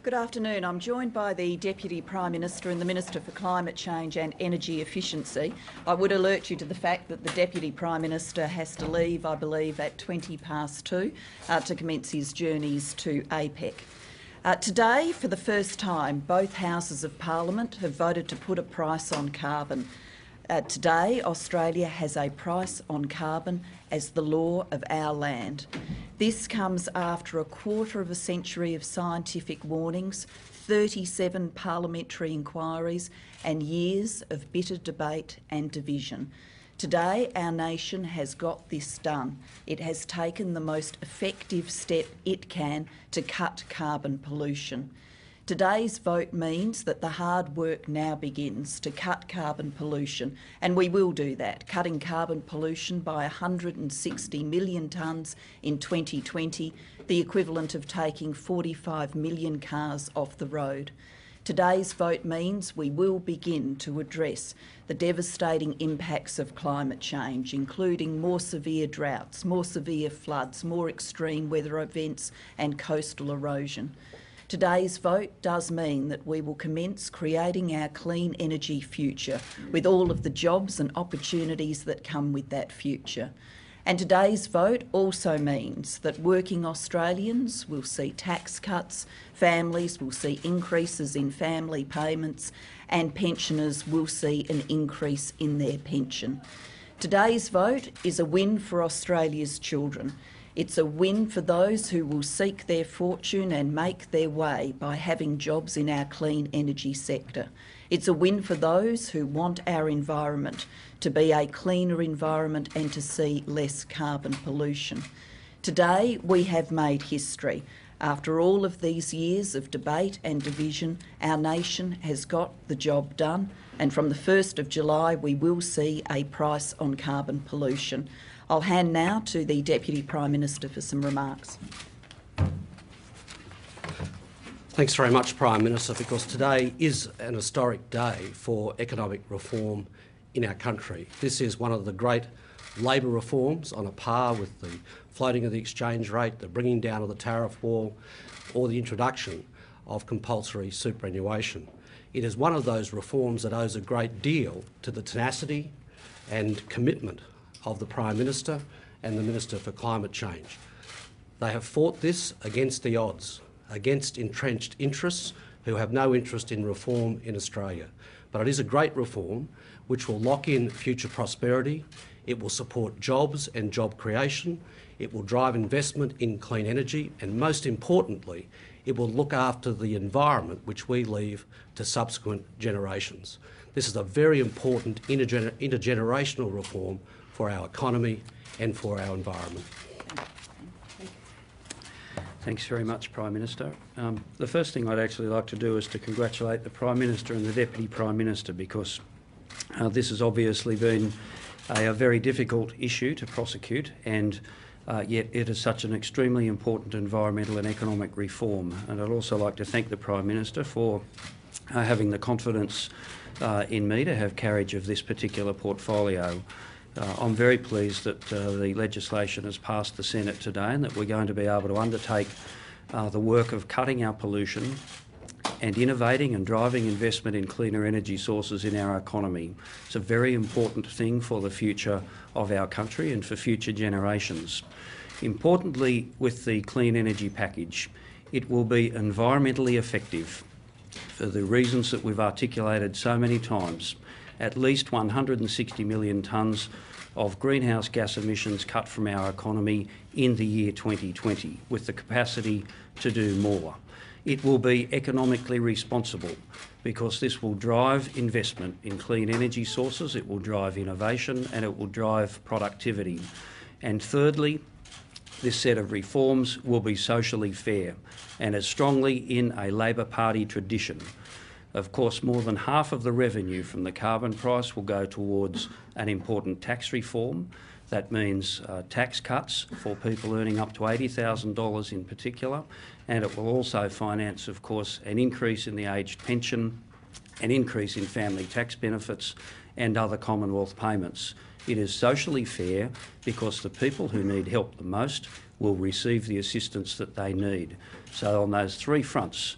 Good afternoon. I'm joined by the Deputy Prime Minister and the Minister for Climate Change and Energy Efficiency. I would alert you to the fact that the Deputy Prime Minister has to leave, I believe, at 2:20 to commence his journeys to APEC. Today, for the first time, both Houses of Parliament have voted to put a price on carbon. Today, Australia has a price on carbon as the law of our land. This comes after a quarter of a century of scientific warnings, 37 parliamentary inquiries and years of bitter debate and division. Today, our nation has got this done. It has taken the most effective step it can to cut carbon pollution. Today's vote means that the hard work now begins to cut carbon pollution, and we will do that, cutting carbon pollution by 160 million tonnes in 2020, the equivalent of taking 45 million cars off the road. Today's vote means we will begin to address the devastating impacts of climate change, including more severe droughts, more severe floods, more extreme weather events and coastal erosion. Today's vote does mean that we will commence creating our clean energy future with all of the jobs and opportunities that come with that future. And today's vote also means that working Australians will see tax cuts, families will see increases in family payments, and pensioners will see an increase in their pension. Today's vote is a win for Australia's children. It's a win for those who will seek their fortune and make their way by having jobs in our clean energy sector. It's a win for those who want our environment to be a cleaner environment and to see less carbon pollution. Today, we have made history. After all of these years of debate and division, our nation has got the job done, and from the 1st of July, we will see a price on carbon pollution. I'll hand now to the Deputy Prime Minister for some remarks. Thanks very much, Prime Minister, because today is an historic day for economic reform in our country. This is one of the great labour reforms on a par with the floating of the exchange rate, the bringing down of the tariff wall, or the introduction of compulsory superannuation. It is one of those reforms that owes a great deal to the tenacity and commitment of the Prime Minister and the Minister for Climate Change. They have fought this against the odds, against entrenched interests who have no interest in reform in Australia. But it is a great reform which will lock in future prosperity, it will support jobs and job creation, it will drive investment in clean energy, and most importantly, it will look after the environment which we leave to subsequent generations. This is a very important intergenerational reform for our economy and for our environment. Thanks very much, Prime Minister. The first thing I'd actually like to do is to congratulate the Prime Minister and the Deputy Prime Minister, because this has obviously been a very difficult issue to prosecute, and yet it is such an extremely important environmental and economic reform. And I'd also like to thank the Prime Minister for having the confidence in me to have carriage of this particular portfolio. I'm very pleased that the legislation has passed the Senate today and that we're going to be able to undertake the work of cutting our pollution and innovating and driving investment in cleaner energy sources in our economy. It's a very important thing for the future of our country and for future generations. Importantly, with the clean energy package, it will be environmentally effective for the reasons that we've articulated so many times. At least 160 million tonnes of greenhouse gas emissions cut from our economy in the year 2020, with the capacity to do more. It will be economically responsible because this will drive investment in clean energy sources, it will drive innovation and it will drive productivity. And thirdly, this set of reforms will be socially fair and is strongly in a Labor Party tradition. Of course, more than half of the revenue from the carbon price will go towards an important tax reform. That means tax cuts for people earning up to $80,000 in particular, and it will also finance, of course, an increase in the aged pension, an increase in family tax benefits and other Commonwealth payments. It is socially fair because the people who need help the most will receive the assistance that they need. So on those three fronts,